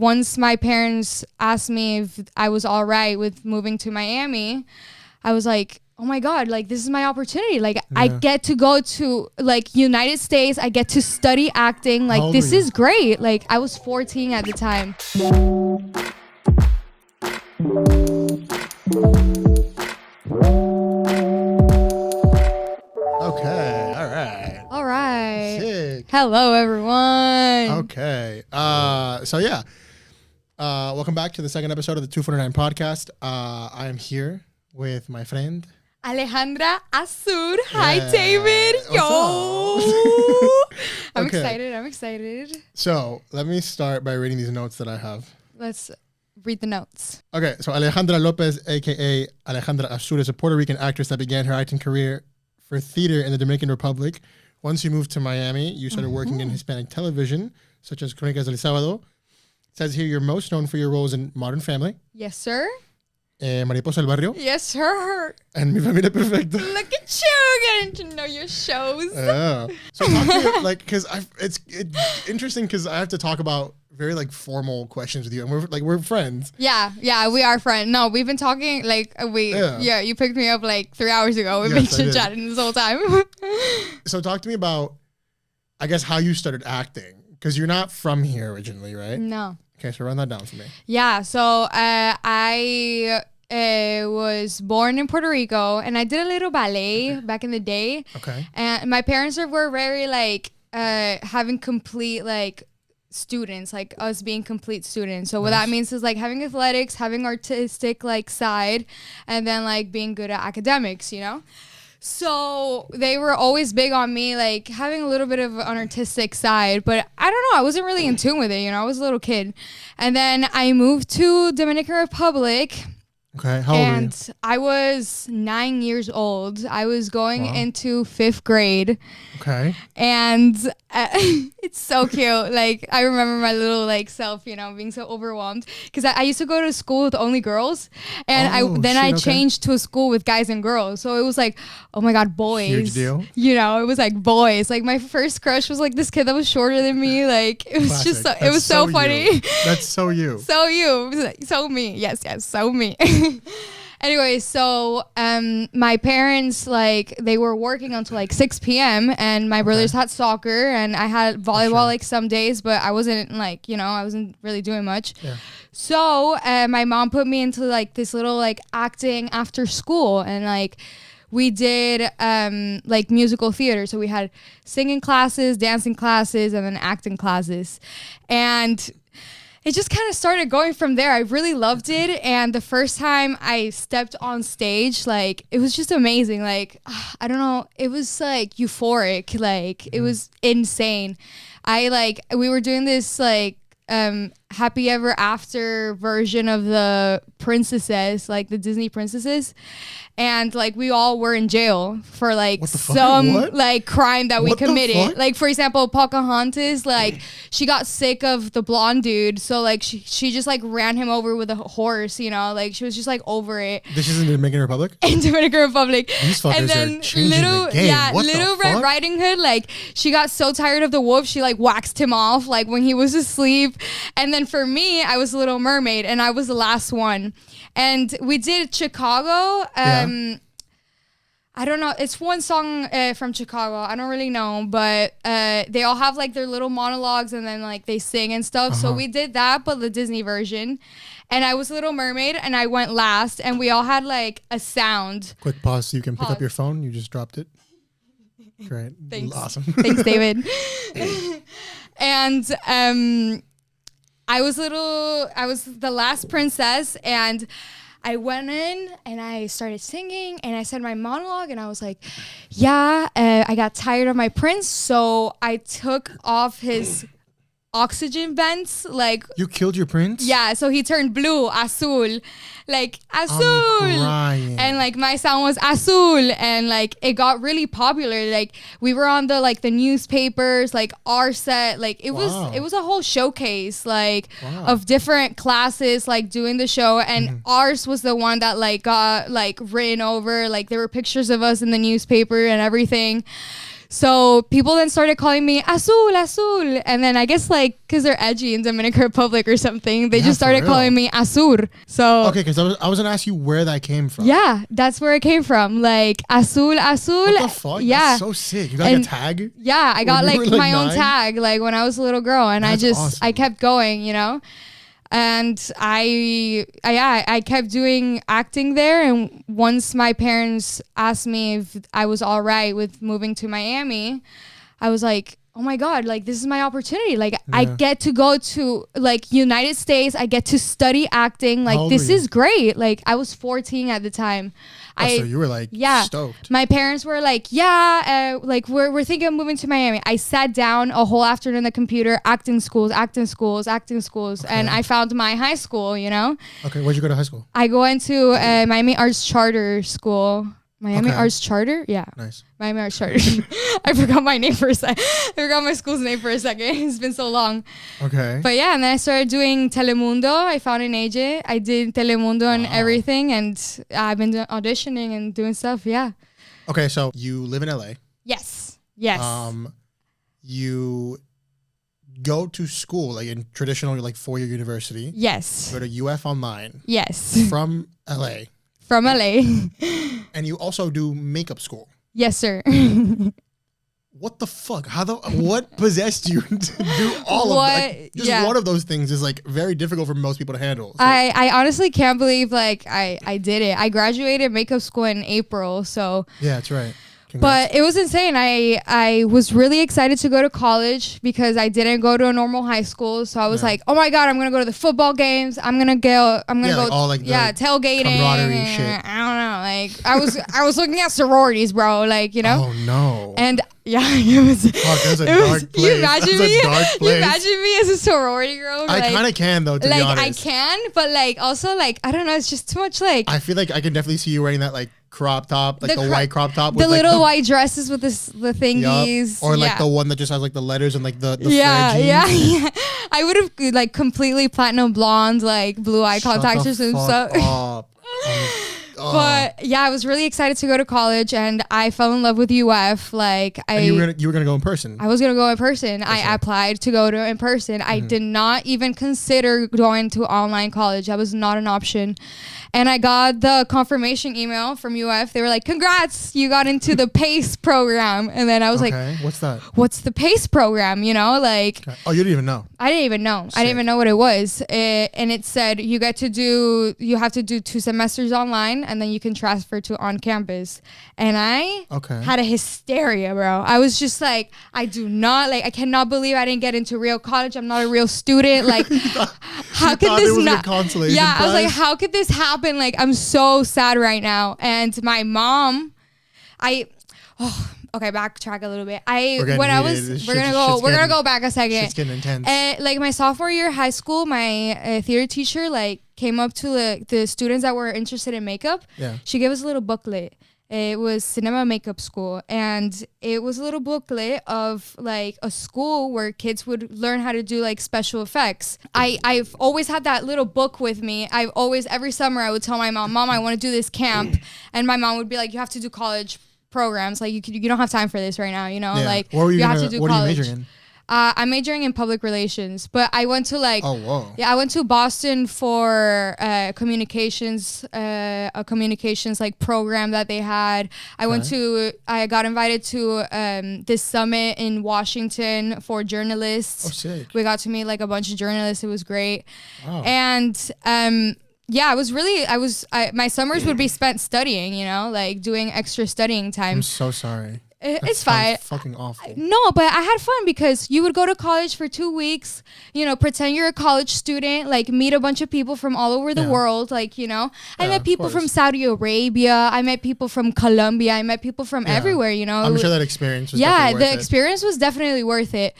once my parents asked me if I was all right with moving to Miami, I was like, oh my God, like this is my opportunity. Like I get to go to like United States. I get to study acting. Like this is great. Like I was 14 at the time. Okay. All right. Sick. Hello, everyone. Okay. Welcome back to the second episode of the 249 podcast. I am here with my friend Alejandra, Azur. Hi, David. Yo. I'm excited. So let me start by reading these notes that I have. Let's read the notes. Okay. So Alejandra Lopez, aka Alejandra Azur, is a Puerto Rican actress that began her acting career for theater in the Dominican Republic. Once you moved to Miami, you started working in Hispanic television, such as Crónicas del Sábado. It says here you're most known for your roles in Modern Family. Yes, sir. Mariposa del Barrio. Yes, sir. And Mi Familia Perfecta. Look at you getting to know your shows. So talk to me, like, because it's interesting because I have to talk about very like formal questions with you, and we're friends. Yeah, we are friends. No, we've been talking like you picked me up like 3 hours ago. We've been chit-chatting this whole time. So talk to me about, I guess, how you started acting, because you're not from here originally, right? No. Okay, so run that down for me. Yeah, so I was born in Puerto Rico, and I did a little ballet back in the day. Okay. And my parents were very like having complete like students, like us being complete students. So what that means is like having athletics, having artistic like side, and then like being good at academics, you know? So they were always big on me, like having a little bit of an artistic side, but I don't know, I wasn't really in tune with it, you know, I was a little kid. And then I moved to Dominican Republic. Okay, how old were you? And I was 9 years old. I was going into 5th grade. Okay. And it's so cute. Like, I remember my little, like, self, you know, being so overwhelmed. Because I used to go to school with only girls. And I changed to a school with guys and girls. So it was like, oh my God, boys. Huge deal. You know, it was like boys. Like, my first crush was like this kid that was shorter than me. Like, it was Classic. just, it was so funny. That's so you. So you. It was like, so me. Yes, so me. Anyway, so my parents, like, they were working until like 6 p.m. and my brothers had soccer and I had volleyball like some days, but I wasn't like, you know, I wasn't really doing much. Yeah. So my mom put me into like this little like acting after school, and like we did like musical theater. So we had singing classes, dancing classes, and then acting classes. And it just kind of started going from there. I really loved it. And the first time I stepped on stage, like, it was just amazing. Like, I don't know. It was like euphoric. Like, it was insane. We were doing this like Happy Ever After version of the princesses, like the Disney princesses. And like we all were in jail for like some like crime that we committed. Like, for example, Pocahontas, like she got sick of the blonde dude, so like she just like ran him over with a horse, you know, like she was just like over it. This is in the Dominican Republic? In Dominican Republic. These fuckers and then are changing the game. Little Red Riding Hood, like she got so tired of the wolf, she like waxed him off like when he was asleep. And then for me, I was Little Mermaid, and I was the last one. And we did Chicago. I don't know. It's one song from Chicago. I don't really know, but they all have like their little monologues, and then like they sing and stuff. So we did that, but the Disney version. And I was Little Mermaid, and I went last, and we all had like a sound. Quick pause so you can pick up your phone. You just dropped it. Great. Thanks. Awesome. Thanks, David. And I was the last princess, and I went in and I started singing and I said my monologue, and I was like, I got tired of my prince, so I took off his oxygen vents. Like, you killed your prince? Yeah, so he turned blue, azul, like azul. I'm crying. And like my sound was azul, and like it got really popular. Like we were on the newspapers, like our set, like it was a whole showcase like of different classes like doing the show, and ours was the one that like got like written over. Like there were pictures of us in the newspaper and everything. So people then started calling me Azul, Azul. And then I guess like because they're edgy in Dominican Republic or something, they just started calling me Azur. So okay, because I was gonna ask you where that came from. Yeah, that's where it came from. Like Azul, Azul. What the fuck? Yeah. That's so sick. You got like a tag? Yeah, I got like my own tag like when I was a little girl, and that's awesome. I kept going, you know. And I kept doing acting there. And once my parents asked me if I was all right with moving to Miami, I was like, oh my God, like this is my opportunity. Like I get to go to like United States. I get to study acting. Like this is great. Like I was 14 at the time. So you were like stoked. My parents were like, like we're thinking of moving to Miami. I sat down a whole afternoon on the computer, acting schools. Okay. And I found my high school, you know? Okay, where'd you go to high school? I go into Miami Arts Charter School. Miami Arts Charter? Yeah. Nice. Miami Arts Charter. I forgot my name for a second. I forgot my school's name for a second. It's been so long. Okay. But yeah, and then I started doing Telemundo. I found an agent. I did Telemundo and everything. And I've been auditioning and doing stuff. Yeah. Okay, so you live in LA. Yes. You go to school, like in traditional, like 4-year university. Yes. You go to UF Online. Yes. From LA. From LA. And you also do makeup school. Yes, sir. What the fuck? What possessed you to do all of that? Like, just one of those things is like very difficult for most people to handle. So. I honestly can't believe like I did it. I graduated makeup school in April, so yeah, that's right. Congrats. But it was insane. I was really excited to go to college because I didn't go to a normal high school. So I was like, oh my God, I'm going to go to the football games. I'm going to go tailgating. Camaraderie shit. I don't know. Like I was looking at sororities, bro. Like, you know? Oh no. And yeah, it was. Fuck, that's a dark place. You imagine me? You imagine me as a sorority girl? I kind of can though, to be honest. I can, but like also like, I don't know. It's just too much like. I feel like I can definitely see you wearing that like crop top, like the white crop top with the little white dresses with the thingies, or like the one that just has like the letters and like the yeah. I would have like completely platinum blonde, like blue eye contacts or something. But yeah, I was really excited to go to college, and I fell in love with UF. Like you were gonna go in person. I was gonna go in person. I applied to go to in person. I did not even consider going to online college. That was not an option. And I got the confirmation email from UF. They were like, congrats, you got into the PACE program. And then I was like, what's that? What's the PACE program? You know, like. Okay. Oh, you didn't even know? I didn't even know. Sick. I didn't even know what it was. And it said you have to do 2 semesters online, and then you can transfer to on campus. And I had a hysteria, bro. I was just like, I cannot believe I didn't get into real college. I'm not a real student. Like, how could this not? Yeah, I was like, how could this happen? Like, I'm so sad right now. And my mom, backtrack a little bit. We're gonna go back a second. It's getting intense. Like my sophomore year of high school, my theater teacher like came up to the students that were interested in makeup. Yeah. She gave us a little booklet. It was cinema makeup school, and it was a little booklet of like a school where kids would learn how to do like special effects. I've always had that little book with me. Every summer I would tell my mom, I want to do this camp, and my mom would be like, you have to do college programs. Like you don't have time for this right now, you know? Yeah. like you have to do college. What are you majoring in? I'm majoring in public relations, but I went to like, I went to Boston for communications, a communications like program that they had. I got invited to this summit in Washington for journalists. Oh, sick. We got to meet like a bunch of journalists. It was great. Wow. And yeah, my summers would be spent studying, you know, like doing extra studying time. I'm so sorry. It's fine. Fucking awful. No, but I had fun because you would go to college for 2 weeks, you know, pretend you're a college student, like meet a bunch of people from all over the world. Like, you know, I met people from Saudi Arabia. I met people from Colombia. I met people from everywhere, you know. I'm sure that experience was definitely worth it. Experience was definitely worth it.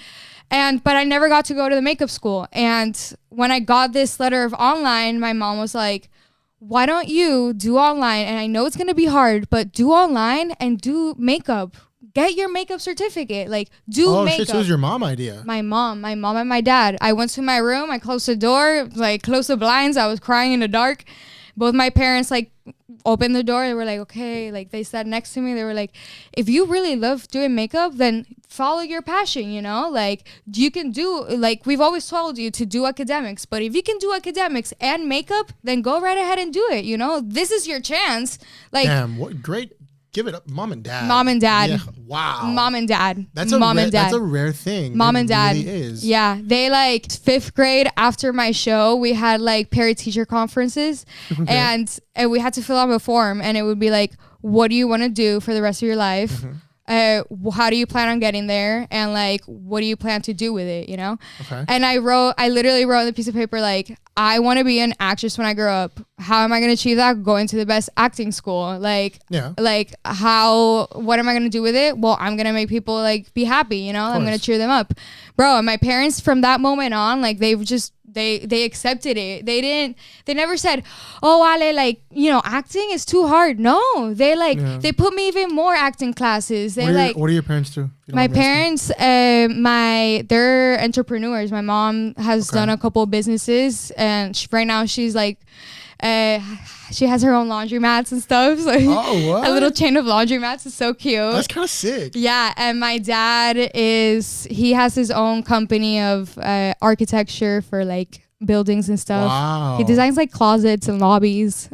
But I never got to go to the makeup school. And when I got this letter of online, my mom was like, why don't you do online? And I know it's going to be hard, but do online and do makeup. Get your makeup certificate. Like, do makeup. So it was your mom idea. My mom and my dad. I went to my room. I closed the door, like closed the blinds. I was crying in the dark. Both my parents like opened the door. They were like, okay. Like they sat next to me. They were like, if you really love doing makeup, then follow your passion, you know? Like you can do, like we've always told you to do academics, but if you can do academics and makeup, then go right ahead and do it, you know? This is your chance. Like, damn, what great. Give it up, mom and dad. Mom and dad. Yeah, wow. Mom and dad. That's That's a rare thing. Mom and dad. Really is. Yeah, they like 5th grade after my show, we had like parent teacher conferences, and we had to fill out a form, and it would be like, what do you want to do for the rest of your life? How do you plan on getting there, and like what do you plan to do with it, you know? And I literally wrote on the piece of paper like, I want to be an actress when I grow up. How am I going to achieve that? Going to the best acting school. Like what am I going to do with it? Well, I'm going to make people like be happy, you know? I'm going to cheer them up, bro. And my parents from that moment on, like they've just they accepted it. They never said, oh, Ale, like, you know, acting is too hard. No, they like they put me even more acting classes. They what do your parents do? My parents, they're entrepreneurs. My mom has done a couple of businesses, and right now she's like, she has her own laundromats and stuff. So a little chain of laundromats is so cute. That's kind of sick. Yeah, and my dad he has his own company of architecture for like buildings and stuff. Wow. He designs like closets and lobbies.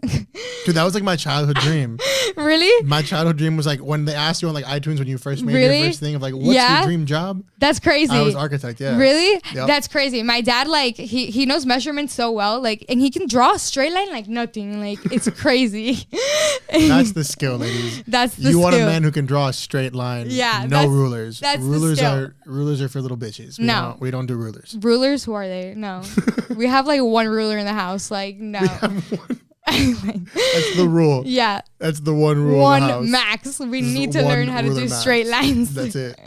Dude, that was like my childhood dream. Really? My childhood dream was like when they asked you on like iTunes when you first made your first thing of like, what's your dream job? That's crazy. I was architect, yeah. Really? Yep. That's crazy. My dad, like, he knows measurements so well, like, and he can draw a straight line like nothing. Like, it's crazy. That's the skill, ladies. That's the skill. You want a man who can draw a straight line. Yeah. No rulers. That's rulers the rulers are for little bitches. We don't do rulers. Rulers? Who are they? No. We have like one ruler in the house. Like, no. We have one. That's the rule. Yeah. That's the one rule. One in the house. max. We need to learn how to do straight lines. That's it.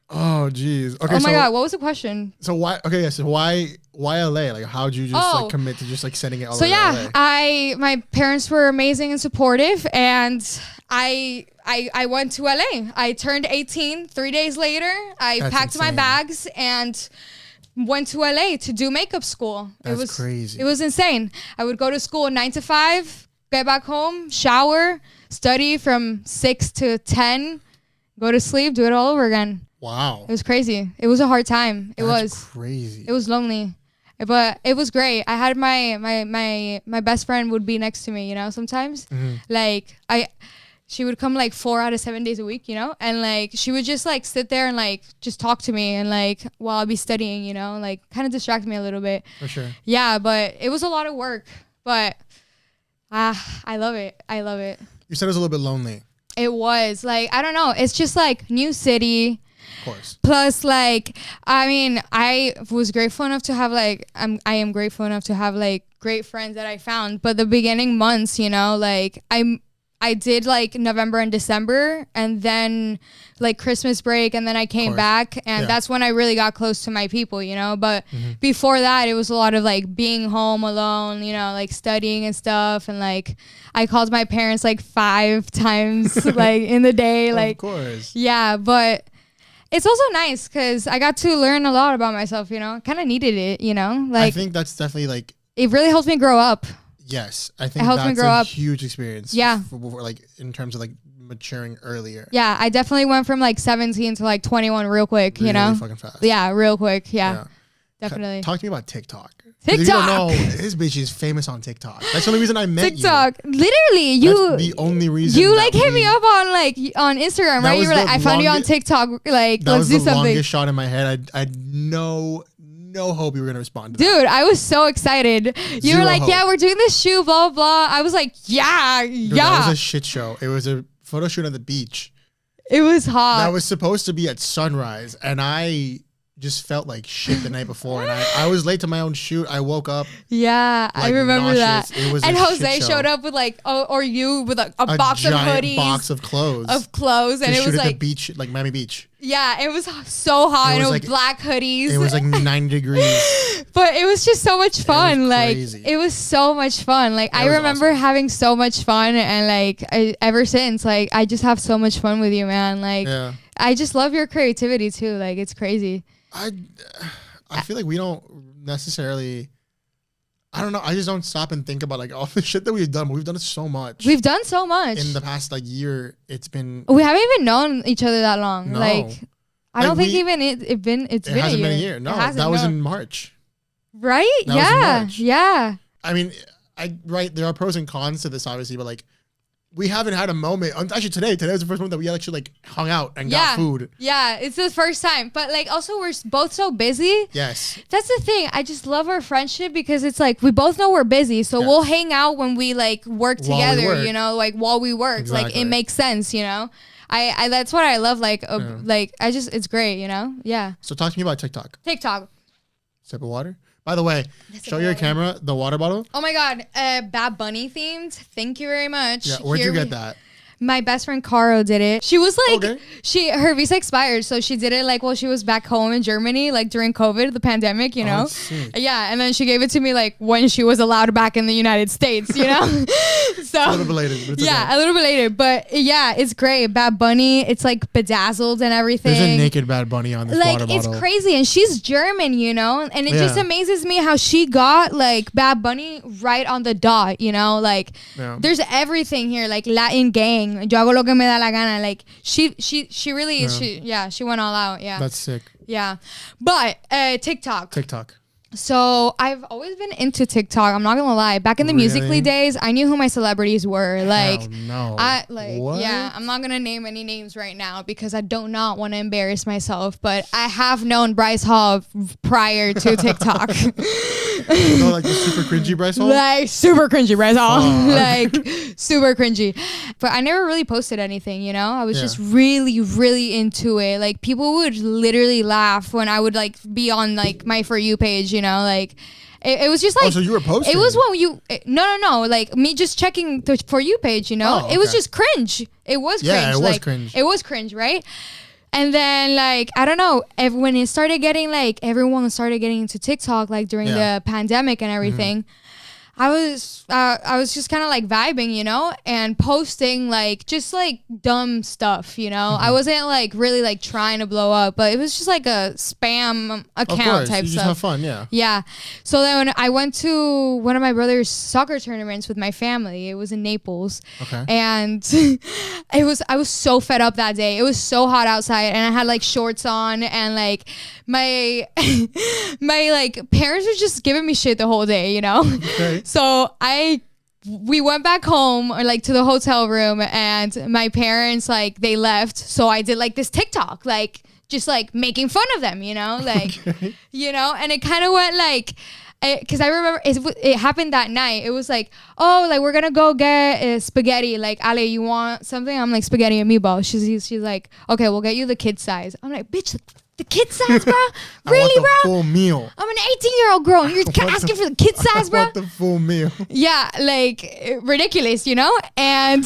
Oh geez. Okay. Oh my god. What was the question? So why? Okay. Yeah. So why LA? Like, how'd you just like commit to just like sending it all? So over yeah, LA? my parents were amazing and supportive, and I went to LA. I turned 18 3 days later. That's packed my bags and went to LA to do makeup school. That's crazy. It was insane. I would go to school 9 to 5, get back home, shower, study from 6 to 10, go to sleep, do it all over again. Wow. It was crazy. It was a hard time. That's crazy. It was lonely. But it was great. I had my best friend would be next to me, you know, sometimes. Like she would come like 4 out of 7 days a week, you know, and like she would just like sit there and like just talk to me and like while I'll be studying, you know, like kind of distract me a little bit. For sure. Yeah, but it was a lot of work, but I love it. I love it. You said it was a little bit lonely. It was like, I don't know. It's just like new city. Of course. Plus, like, I mean, I was grateful enough to have like, I am grateful enough to have like great friends that I found. But the beginning months, you know, like I did like November and December, and then like Christmas break, and then I came back, and that's when I really got close to my people, you know. But before that, it was a lot of like being home alone, you know, like studying and stuff, and like I called my parents like 5 times like in the day, like, of course, yeah. But it's also nice because I got to learn a lot about myself, you know. Kind of needed it, you know. Like, I think that's definitely like it really helps me grow up. Yes, I think that's a huge experience. Yeah, for like in terms of like maturing earlier. Yeah, I definitely went from like 17 to like 21 real quick. Really, you know, really fucking fast. Yeah, real quick. Yeah. Definitely. Talk to me about TikTok. TikTok. If you don't know, this bitch is famous on TikTok. That's the only reason I met TikTok. you. Literally, That's the only reason. You like hit me up on like on Instagram, right? You were like, I found you on TikTok. Like, let's do something. That was the longest shot in my head. I no hope you were gonna respond to that. Dude, I was so excited. You were like, yeah, we're doing this shoot, blah, blah, blah. I was like, yeah. That was a shit show. It was a photo shoot on the beach. It was hot. That was supposed to be at sunrise, and I just felt like shit the night before, and I was late to my own shoot. I woke up. Yeah, like, I remember nauseous. that. It was and Jose showed up with like, or you with like a box of hoodies, box of clothes, and it was like at the beach, like Miami Beach. Yeah, it was so hot, and it was like black hoodies. It was like 90 degrees. But it was just so much fun. Like, it was so much fun. Like, I remember having so much fun, and like ever since, like I just have so much fun with you, man. Like, I just love your creativity too. Like, it's crazy. I feel like we don't necessarily I don't know. I just don't stop and think about like all the shit that we've done. We've done it so much. We've done so much in the past like year. It's been. We haven't even known each other that long. No. Like I don't think even it's been hasn't been a year. No, that was in March. Right? That was in March. Yeah. I mean, there are pros and cons to this, obviously, but like, we haven't had a moment. Actually, today was the first moment that we actually like hung out and got food. Yeah, it's the first time. But like, also we're both so busy. Yes. That's the thing. I just love our friendship because it's like we both know we're busy, so we'll hang out when we like work together. You know, like while we work, exactly. like it makes sense. You know, I that's what I love. Like, like it's great. You know, yeah. So talk to me about TikTok. Sip of water. By the way, show your camera the water bottle. Oh my God, Bad Bunny themed. Thank you very much. Yeah, where'd you get that? My best friend Caro did it. She was like, her visa expired, so she did it like while she was back home in Germany, like during COVID, the pandemic, you know. Yeah, and then she gave it to me like when she was allowed back in the United States, you know. So a little belated, but it's a little belated, but yeah, it's great. Bad Bunny, it's like bedazzled and everything. There's a naked Bad Bunny on this water bottle. It's crazy, and she's German, you know, and it just amazes me how she got like Bad Bunny right on the dot, you know, like there's everything here, like Latin gang. Yo hago lo que me da la gana. Like she really is. She went all out. Yeah, that's sick. Yeah, but TikTok. So I've always been into TikTok. I'm not gonna lie. Back in the Musical.ly days, I knew who my celebrities were. Like, I'm not gonna name any names right now because I do not want to embarrass myself. But I have known Bryce Hall prior to TikTok. Like the super cringy Bryce Hall. Like super cringy Bryce Hall. Like super cringy. But I never really posted anything. You know, I was just really, really into it. Like people would literally laugh when I would like be on like my For You page. You know, like it was just like. Oh, so you were posting? It was when you. No. Like me just checking the For You page. You know, it was just cringe. It was cringe. Yeah, it was cringe. It was cringe, right? And then like I don't know, when it started getting like everyone started getting into TikTok like during the pandemic and everything. I was just kind of like vibing, you know, and posting like just like dumb stuff, you know. I wasn't like really like trying to blow up, but it was just like a spam account type you stuff. Just have fun, yeah. Yeah. So then when I went to one of my brother's soccer tournaments with my family, it was in Naples. Okay. And I was so fed up that day. It was so hot outside, and I had like shorts on, and like my like parents were just giving me shit the whole day, you know. Okay. So we went back home or like to the hotel room, and my parents like they left. So I did like this TikTok, like just like making fun of them, you know, like you know, and it kind of went like. Because I remember it happened that night. It was like, oh, like we're gonna go get spaghetti. Like, Ale, you want something? I'm like, spaghetti and meatballs. She's like, okay, we'll get you the kid size. I'm like, bitch, the kid size, bro? Really, I want the bro? full meal. I'm an 18-year-old girl, and you're asking for the kid size, bro? I want the full meal. Yeah, like ridiculous, you know. And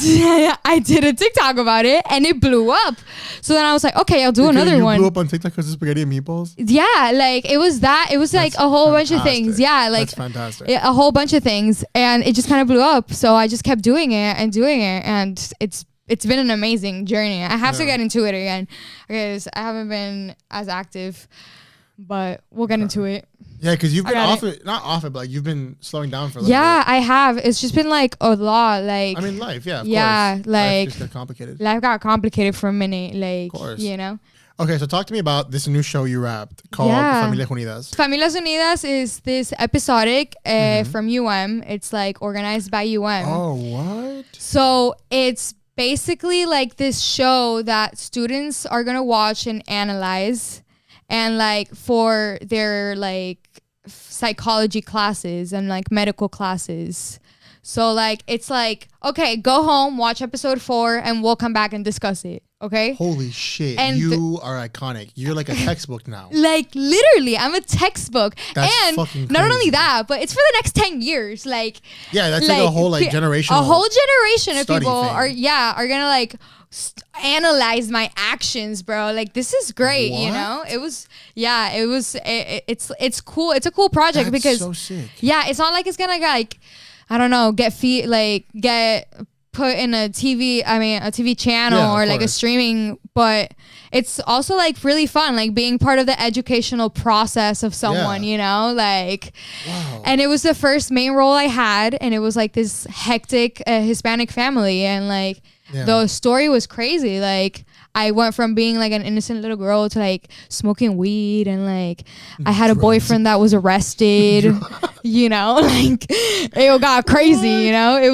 I did a TikTok about it, and it blew up. So then I was like, okay, I'll do another one. You blew up on TikTok because of spaghetti and meatballs? Yeah, like it was that. It was like a whole bunch of things. Yeah, like that's fantastic. A whole bunch of things, and it just kind of blew up. So I just kept doing it, and it's been an amazing journey. I have to get into it again because I haven't been as active, but we'll get into it. Yeah, because you've been not off it, but like you've been slowing down for a little bit. I have. It's just been like a lot. Like I mean, life, of course. Like life just got complicated. Life got complicated for a minute, like of course. You know. Okay, so talk to me about this new show you wrapped called Familias Unidas. Familias Unidas is this episodic from UM. It's like organized by UM. Oh, what? So it's basically like this show that students are gonna watch and analyze, and like for their like psychology classes and like medical classes. So like it's like, okay, go home, watch episode 4, and we'll come back and discuss it. Okay. Holy shit. And you are iconic. You're like a textbook now. Like literally, I'm a textbook. That's and fucking crazy. Not only that, but it's for the next 10 years. Like yeah, that's like a whole like generation. A whole generation of people thing. are gonna like analyze my actions, bro. Like this is great. What? You know, it's cool. It's a cool project. That's because so sick. Yeah, it's not like it's gonna like I don't know, get put in a TV channel or like a streaming, but it's also like really fun, like being part of the educational process of someone, you know, like, and it was the first main role I had, and it was like this hectic Hispanic family, and like the story was crazy. Like I went from being like an innocent little girl to like smoking weed, and like I had a boyfriend that was arrested, you know, like it got crazy, you know. It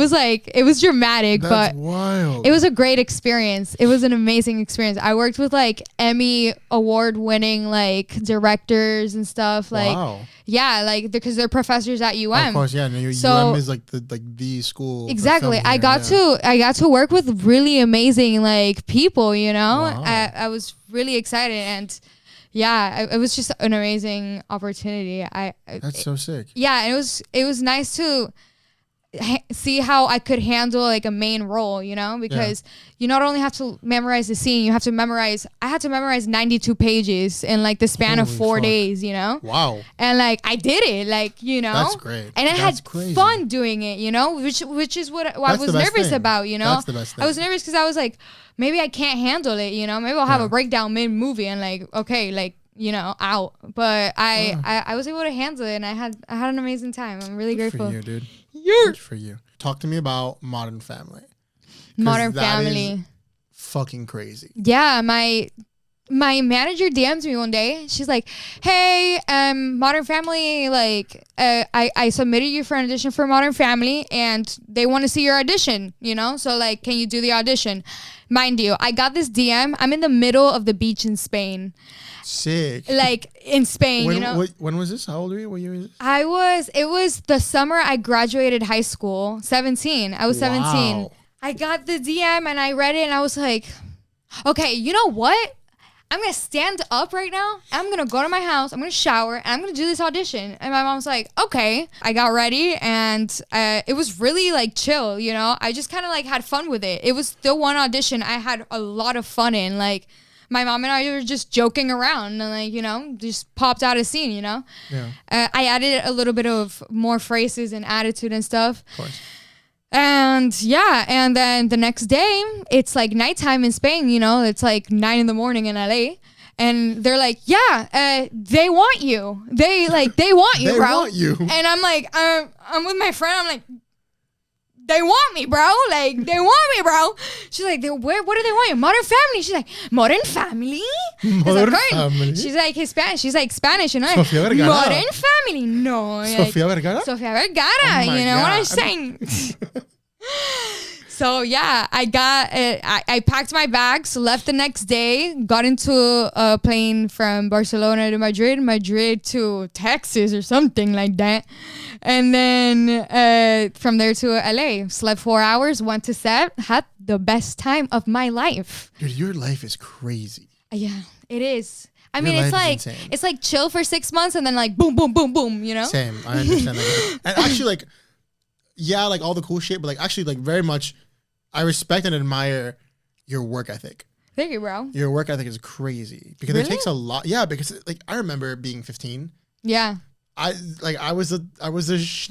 was dramatic, but wild. It was a great experience. It was an amazing experience. I worked with like Emmy award winning like directors and stuff, like yeah, like because they're professors at UM. Of course, yeah. No, UM is like the school. Exactly. I got to work with really amazing like people, you know. I was really excited, and it was just an amazing opportunity. That's so sick. Yeah, it was nice to see how I could handle like a main role, you know, because you not only have to memorize the scene, you have to memorize. I had to memorize 92 pages in like the span of 4 days, you know. Wow. And like I did it, like, you know. That's great. And I had fun doing it, you know, which is what I was nervous about, you know. That's the best thing. I was nervous because I was like, maybe I can't handle it, you know. Maybe I'll have a breakdown mid movie and like, okay, like, you know, out. But I was able to handle it, and I had an amazing time. I'm really grateful. For you, dude. Good for you. Talk to me about Modern Family. Modern Family. Fucking crazy. Yeah, my manager DMs me one day. She's like, "Hey, Modern Family, like, I submitted you for an audition for Modern Family, and they want to see your audition, you know? So, like, can you do the audition?" Mind you, I got this DM. I'm in the middle of the beach in Spain. Sick. Like, in Spain, you know? When was this? How old were you? What year was this? It was the summer I graduated high school, 17. I was 17. I got the DM, and I read it, and I was like, okay, you know what? I'm going to stand up right now. I'm going to go to my house. I'm going to shower, and I'm going to do this audition. And my mom's like, okay. I got ready, and it was really like chill, you know? I just kind of like had fun with it. It was still one audition I had a lot of fun in. Like, my mom and I were just joking around and like, you know, just popped out a scene, you know? Yeah. I added a little bit of more phrases and attitude and stuff. Of course. And and then the next day, it's like nighttime in Spain, you know, it's like 9 a.m. in LA. And they're like, they want you. They want you, bro. They want you. And I'm like, I'm with my friend. I'm like, they want me, bro. Like, they want me, bro. She's like, what do they want you? Modern Family. She's like, Modern Family? Modern Family. She's like Hispanic. She's like Spanish, you know? Sofia Vergara. Modern Family. No. Sofia Vergara? Sofia Vergara. Oh you know God. What I'm saying? So, yeah, I got it. I packed my bags, left the next day, got into a plane from Barcelona to Madrid to Texas or something like that. And then from there to LA, slept 4 hours, went to set, had the best time of my life. Dude, your life is crazy. Yeah, it is. I mean, it's like chill for 6 months and then like boom, boom, boom, boom, you know? Same. I understand that. And actually, like, yeah, like all the cool shit, but like actually, like very much, I respect and admire your work ethic. Thank you, bro. Your work ethic is crazy because it takes a lot. Yeah, because like I remember being 15. Yeah. I was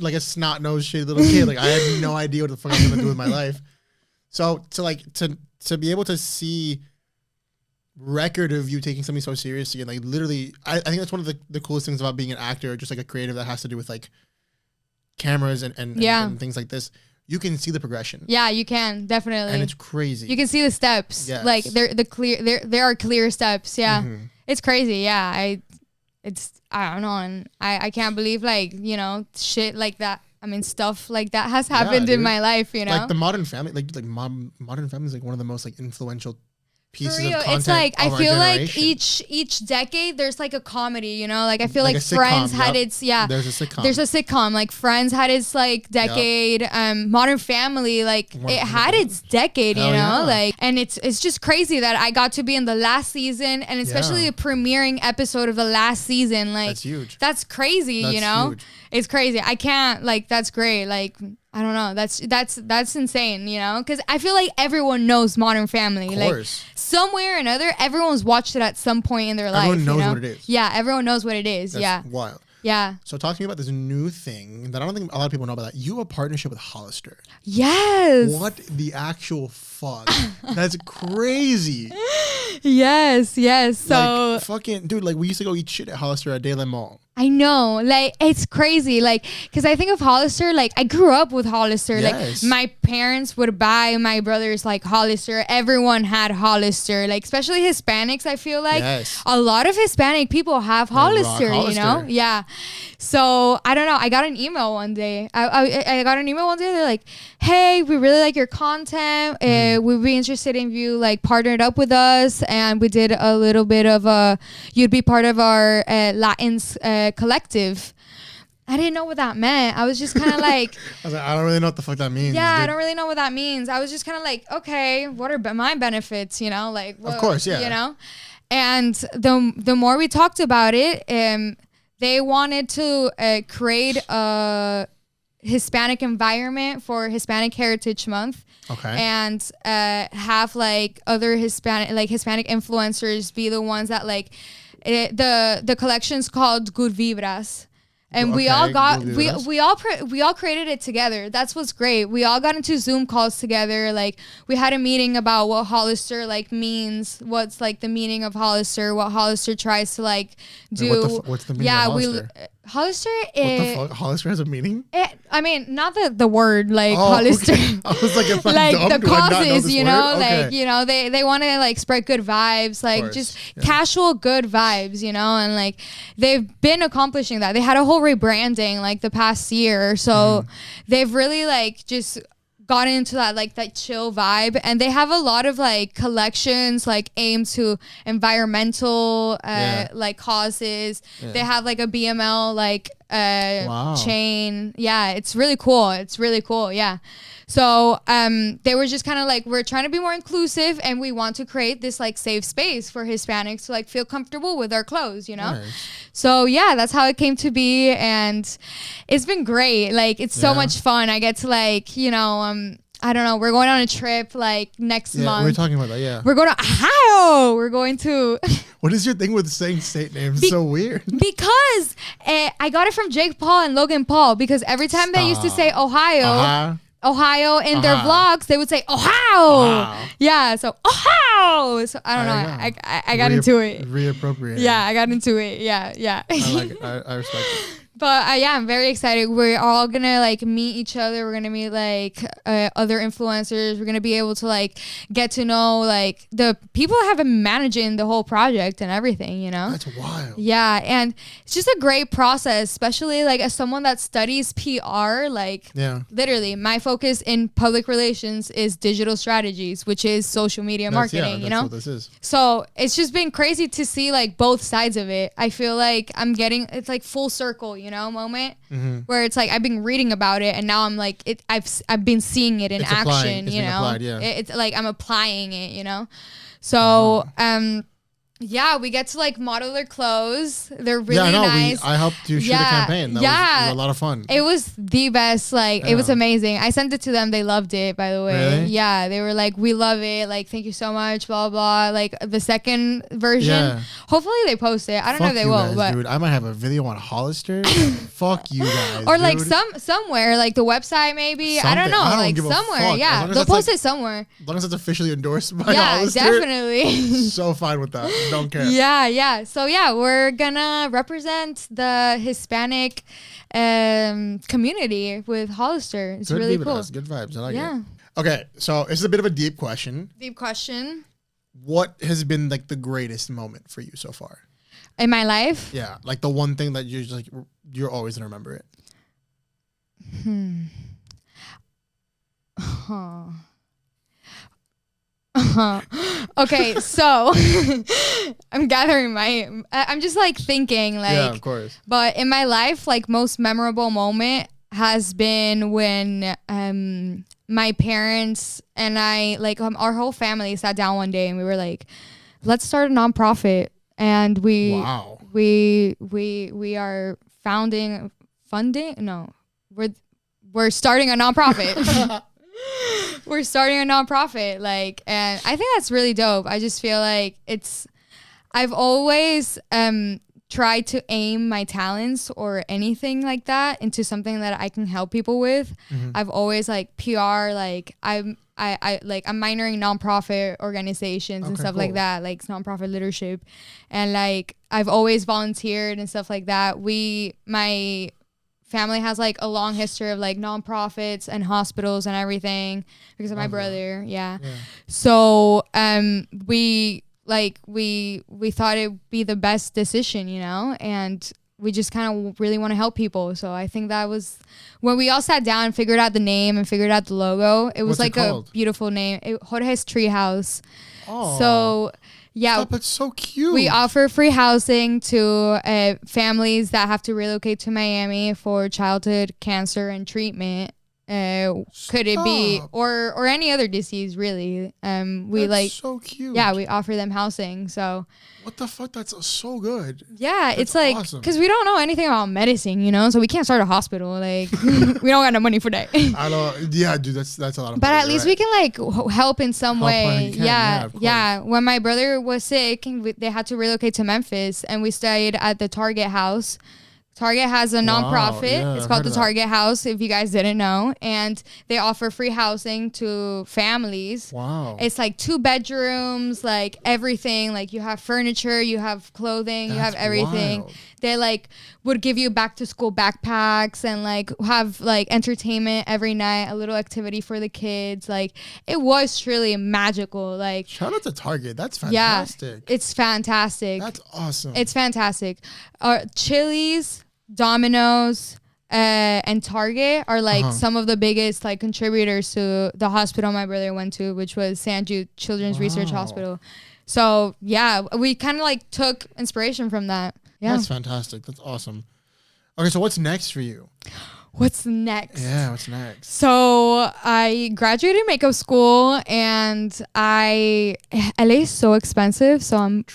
like a snot nosed shitty little kid. Like I had no idea what the fuck I was gonna do with my life. So to be able to see record of you taking something so seriously and like literally, I think that's one of the coolest things about being an actor, or just like a creative that has to do with like cameras and things like this. You can see the progression. Yeah, you can definitely, and it's crazy. You can see the steps. Yes. Like there are clear steps. Yeah, it's crazy. Yeah, I don't know, and I can't believe like, you know, shit like that. I mean, stuff like that has happened in my life. You know, like the Modern Family, Modern Family is like one of the most like influential pieces of content. It's like I feel like each decade there's like a comedy, you know, like I feel like Friends had its there's a sitcom like Friends had its like decade. Modern Family, like it had its decade, you know, like, and it's just crazy that I got to be in the last season, and especially the premiering episode of the last season. Like that's huge. That's crazy. That's, you know, huge. It's crazy. I can't, like, that's great. Like, I don't know. That's insane, you know? Because I feel like everyone knows Modern Family. Of course. Like, somewhere or another, everyone's watched it at some point in their life. Everyone knows what it is. Yeah, everyone knows what it is. That's wild. Yeah. So talk to me about this new thing that I don't think a lot of people know about. That you have a partnership with Hollister. Yes. What the actual fuck? That's crazy. Yes. So like, fucking dude, like we used to go eat shit at Hollister at Dayland Mall. I know, like it's crazy, like because I think of Hollister, like I grew up with Hollister. Yes. Like my parents would buy my brothers like Hollister. Everyone had Hollister, like especially Hispanics. I feel like a lot of Hispanic people have Hollister, you know? Yeah. So I don't know. I got an email one day. I got an email one day. They're like, "Hey, we really like your content. We'd be interested in you like partnered up with us, and we did a little bit of you'd be part of our Latins collective." I didn't know what that meant. I was just kind of like, I was like, I don't really know what the fuck that means. Yeah, dude. I don't really know what that means. I was just kind of like, okay, what are my benefits? You know, like, of course, yeah. You know, and the more we talked about it, they wanted to create a Hispanic environment for Hispanic Heritage Month. Okay. And have like other Hispanic influencers be the ones that like the collection's called Good Vibras. And we all created it together. That's what's great. We all got into Zoom calls together. Like we had a meeting about what Hollister like means, what's like the meaning of Hollister, what Hollister tries to like do. What's the meaning of Hollister? Hollister What the fuck? Hollister has a meaning? I mean, not the word like Hollister. Okay. I was like, if I'm like dumb, the do I not know causes, this you word? know, Okay. like, you know, they want to like spread good vibes, like just casual good vibes, you know, and like they've been accomplishing that. They had a whole rebranding like the past year. So they've really like just gotten into that like that chill vibe, and they have a lot of like collections like aimed to environmental like causes. They have like a BML like chain. Yeah, it's really cool. Yeah. So they were just kind of like, we're trying to be more inclusive, and we want to create this like safe space for Hispanics to like feel comfortable with our clothes, you know? Nice. So yeah, that's how it came to be, and it's been great. Like it's so much fun. I get to like, you know, I don't know, we're going on a trip like next month. We're talking about that, yeah. We're going to Ohio. We're going to... What is your thing with saying state names? So weird. Because I got it from Jake Paul and Logan Paul, because every time they used to say Ohio in their vlogs, they would say Ohio. Yeah, so Ohio. So I don't know. I got into it. Reappropriate. Yeah, I got into it. Yeah. I like it. I respect it. But yeah, I'm very excited. We're all gonna like meet each other. We're gonna meet like other influencers. We're gonna be able to like get to know like the people that have been managing the whole project and everything, you know? That's wild. Yeah, and it's just a great process, especially like as someone that studies PR. Like literally my focus in public relations is digital strategies, which is social media marketing, you know? That's what this is. So it's just been crazy to see like both sides of it. I feel like I'm getting, it's like full circle, you know, moment where it's like I've been reading about it, and now I'm like I've been seeing it in action, you know. It's like I'm applying it, you know. So yeah, we get to like model their clothes. They're really nice. I helped you shoot a campaign. That was a lot of fun. It was the best. Like it was amazing. I sent it to them. They loved it, by the way. Really? Yeah, they were like, we love it. Like, thank you so much. Blah blah. Like the second version. Yeah. Hopefully they post it. I don't know if they will, guys, but dude, I might have a video on Hollister. Fuck you guys. Or like somewhere, like the website maybe. Something. I don't know. Like somewhere. Yeah, they'll post it somewhere. As long as it's officially endorsed by Hollister. Yeah, definitely. So fine with that. Don't care. Yeah. So yeah, we're gonna represent the Hispanic community with Hollister. It's really cool. Good vibes. I like it. Okay, so this is a bit of a deep question. What has been like the greatest moment for you so far in my life? Yeah, like the one thing that you're just like you're always gonna remember it. Okay, so I'm gathering I'm just like thinking like, yeah, of course. But in my life, like most memorable moment has been when my parents and I, like our whole family sat down one day and we were like, let's start a nonprofit. And we are we're starting a nonprofit. We're starting a nonprofit, like, and I think that's really dope. I just feel like I've always try to aim my talents or anything like that into something that I can help people with. I've always like PR, like I'm minoring nonprofit organizations and stuff like that, like nonprofit leadership. And like I've always volunteered and stuff like that. My family has like a long history of like nonprofits and hospitals and everything because of my brother. Yeah. So we thought it'd be the best decision, you know, and we just kind of really want to help people. So I think that was when we all sat down and figured out the name and figured out the logo. It was like a beautiful name. Jorge's Treehouse. Oh. So yeah, stop, it's so cute. We offer free housing to families that have to relocate to Miami for childhood cancer and treatment. Could it be or any other disease really? We That's like so cute. Yeah, we offer them housing. So what the fuck? That's so good. Yeah, that's it's like because we don't know anything about medicine, you know, so we can't start a hospital. Like we don't got no money for that. I know. Yeah, dude, that's a lot of money. But at least we can like help in some way. Yeah. When my brother was sick, they had to relocate to Memphis, and we stayed at the Target house. Target has a nonprofit. It's called the Target House, if you guys didn't know. And they offer free housing to families. Wow. It's like 2 bedrooms, like everything. Like you have furniture, you have clothing, you have everything. Wild. They like would give you back to school backpacks and like have like entertainment every night, a little activity for the kids. Like it was truly magical. Like shout out to Target. That's fantastic. Yeah, it's fantastic. That's awesome. It's fantastic. Chili's, Domino's, and Target are like some of the biggest like contributors to the hospital my brother went to, which was St. Jude Children's Research Hospital. So yeah, we kind of like took inspiration from that. Yeah, that's fantastic. That's awesome. Okay, so what's next for you? What's next? Yeah, what's next? So I graduated makeup school, and LA is so expensive, so I'm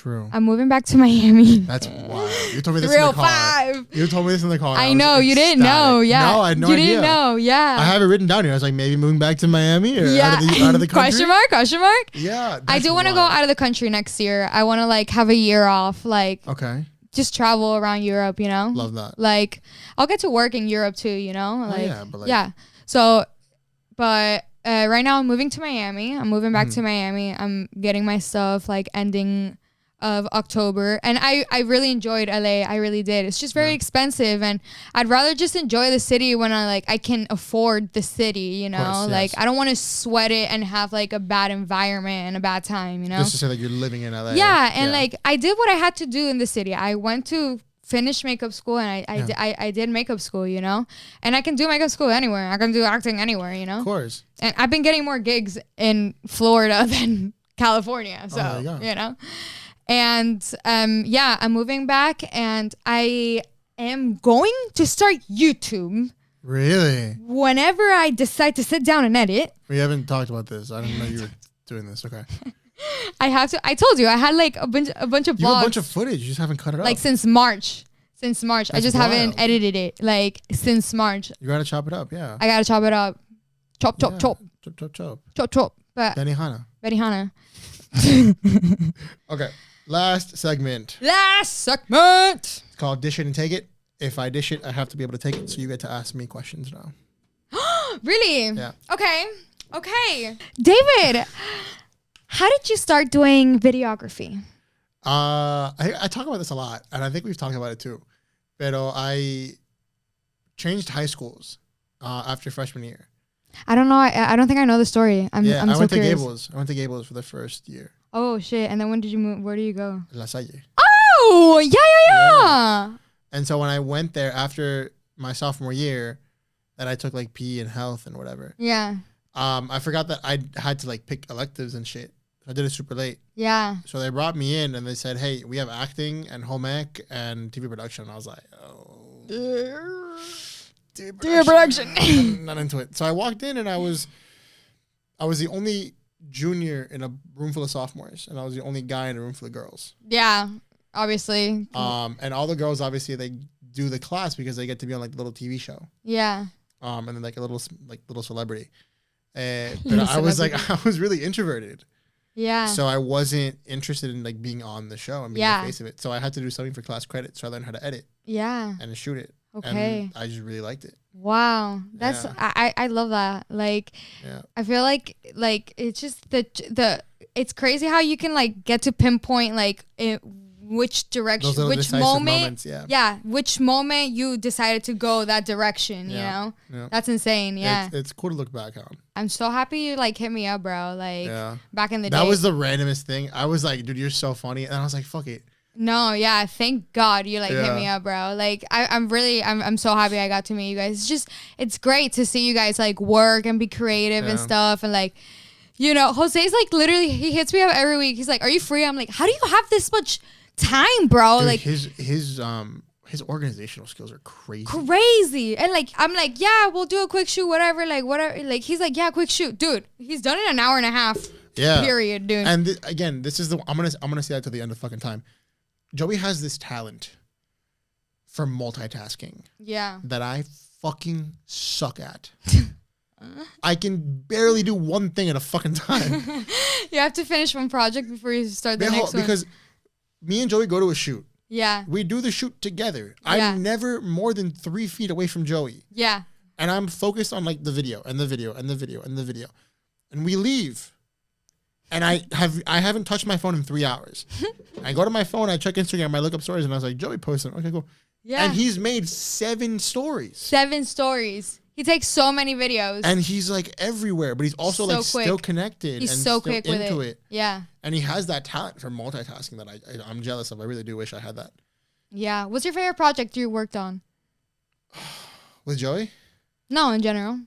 moving back to Miami. That's wild. You told me this in the car. 5. You told me this in the car. I know you didn't know. Yeah, no, I had no idea. You didn't know. Yeah, I have it written down here. I was like, maybe moving back to Miami or out of the country. Question mark. Yeah, I do want to go out of the country next year. I want to like have a year off. Like just travel around Europe, you know? Love that. Like, I'll get to work in Europe too, you know? Like, yeah. So, but right now I'm moving to Miami. I'm moving back to Miami. I'm getting my stuff like ending of October. And I really enjoyed LA. I really did. It's just very expensive. And I'd rather just enjoy the city when I can afford the city, you know? Course, like, I don't want to sweat it and have like a bad environment and a bad time, you know? Just to say that you're living in LA. Yeah. And like, I did what I had to do in the city. I went to finish makeup school, and I did makeup school, you know? And I can do makeup school anywhere. I can do acting anywhere, you know? Of course. And I've been getting more gigs in Florida than California. So, you know? And I'm moving back, and I am going to start YouTube. Really? Whenever I decide to sit down and edit. We haven't talked about this. I didn't know you were doing this. Okay. I have to. I told you I had like a bunch of vlogs. You have a bunch of footage. You just haven't cut it up. Like since March. That's I just haven't edited it. Like since March. You gotta chop it up. Yeah. I gotta chop it up. Chop. Chop. But Benihana. Okay. Last segment. It's called Dish It and Take It. If I dish it, I have to be able to take it. So you get to ask me questions now. Really? Yeah. Okay. David, how did you start doing videography? I talk about this a lot, and I think we've talked about it too. Pero I changed high schools after freshman year. I don't know. I don't think I know the story. I'm I so went curious. to Gables. I went to Gables for the first year. Oh shit! And then when did you move? Where do you go? La Salle. Oh yeah. And so when I went there after my sophomore year, that I took like PE and health and whatever. Yeah. I forgot that I had to like pick electives and shit. I did it super late. Yeah. So they brought me in and they said, "Hey, we have acting and home ec and TV production." And I was like, "Oh, TV production." I'm not into it. So I walked in and I was the only junior in a room full of sophomores, and I was the only guy in a room full of girls. Yeah, obviously. And all the girls obviously they do the class because they get to be on like a little TV show. Yeah. And then like a little celebrity. But I was really introverted. Yeah. So I wasn't interested in like being on the show and being Yeah. the face of it. So I had to do something for class credit. So I learned how to edit Yeah. and shoot it. Okay. And I just really liked it. Wow. That's I love that. Like I feel like it's just it's crazy how you can like get to pinpoint like which direction, which moment, which moment you decided to go that direction, you know? Yeah. That's insane. Yeah. It's cool to look back on. I'm so happy you like hit me up, bro. Like back in the day. That was the randomest thing. I was like, dude, you're so funny. And I was like, fuck it. No, yeah, thank God you like hit me up, bro. Like I'm so happy I got to meet you guys. It's great to see you guys like work and be creative and stuff, and like, you know, Jose's like literally he hits me up every week. He's like, "Are you free?" I'm like, "How do you have this much time, bro?" Dude, like his organizational skills are crazy. And like I'm like, "Yeah, we'll do a quick shoot, whatever." Like he's like, "Yeah, quick shoot." Dude, he's done it in an hour and a half. Yeah. Period, dude. And again, this is I'm going to say that till the end of fucking time. Joey has this talent for multitasking. Yeah. That I fucking suck at. I can barely do one thing at a fucking time. You have to finish one project before you start the next one. Because me and Joey go to a shoot. Yeah. We do the shoot together. Yeah. I'm never more than 3 feet away from Joey. Yeah. And I'm focused on like the video and the video and the video and the video. And we leave. And I haven't touched my phone in 3 hours. I go to my phone, I check Instagram, I look up stories, and I was like, Joey posted. Okay, cool. Yeah. And he's made 7 stories. 7 stories. He takes so many videos. And he's like everywhere, but he's also so like quick. Still connected. He's and so still quick into with it. Yeah. And he has that talent for multitasking that I'm jealous of. I really do wish I had that. Yeah. What's your favorite project you worked on? With Joey? No, in general.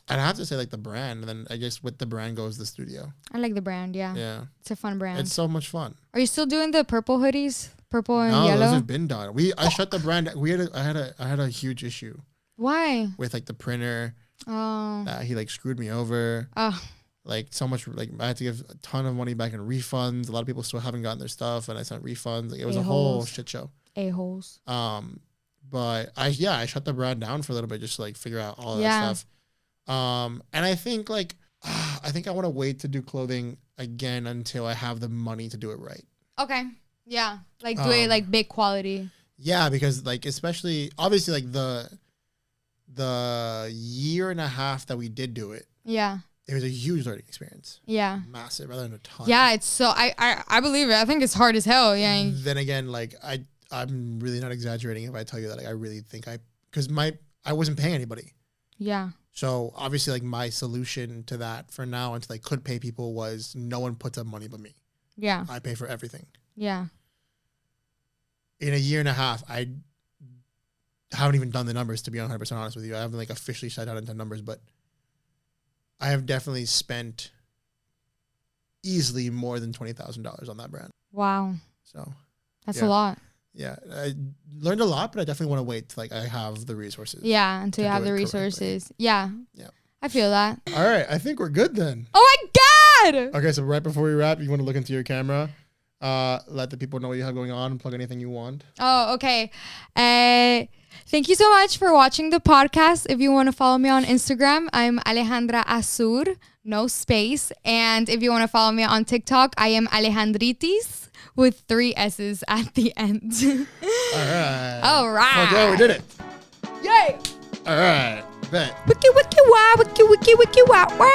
I'd have to say like the brand, and then I guess with the brand goes the studio. I like the brand, yeah. Yeah. It's a fun brand. It's so much fun. Are you still doing the purple hoodies? Purple and no, yellow? No, those have been done. I shut the brand. I had a huge issue. Why? With like the printer. Oh. He like screwed me over. Oh. Like so much, like I had to give a ton of money back in refunds. A lot of people still haven't gotten their stuff, and I sent refunds. Like it was a whole shit show. A-holes. But I shut the brand down for a little bit just to like figure out all that stuff. And I think like I want to wait to do clothing again until I have the money to do it right. Okay. Yeah. Like do it like big quality. Yeah, because like especially obviously like the year and a half that we did do it. Yeah. It was a huge learning experience. Yeah. Massive, rather than a ton. Yeah, it's so I believe it. I think it's hard as hell. Yeah. Then again, like I'm really not exaggerating if I tell you that like, I really think because I wasn't paying anybody. Yeah. So obviously like my solution to that for now until I could pay people was no one puts up money but me. Yeah. I pay for everything. Yeah. In a year and a half, I haven't even done the numbers to be 100% honest with you. I haven't like officially sat down into numbers, but I have definitely spent easily more than $20,000 on that brand. Wow. So that's a lot. Yeah, I learned a lot, but I definitely want to wait till like I have the resources. Yeah, until you have the resources. Yeah. Yeah. I feel that. All right, I think we're good then. Oh my God! Okay, so right before we wrap, you want to look into your camera, let the people know what you have going on, and plug anything you want. Oh, okay. Thank you so much for watching the podcast. If you want to follow me on Instagram, I'm Alejandra Azur, no space. And if you want to follow me on TikTok, I am Alejandritis with 3 S's at the end. All right. All right. Okay, we did it. Yay. All right. Bet. Wiki, wiki, wah, wiki, wiki, wiki, wah, wah.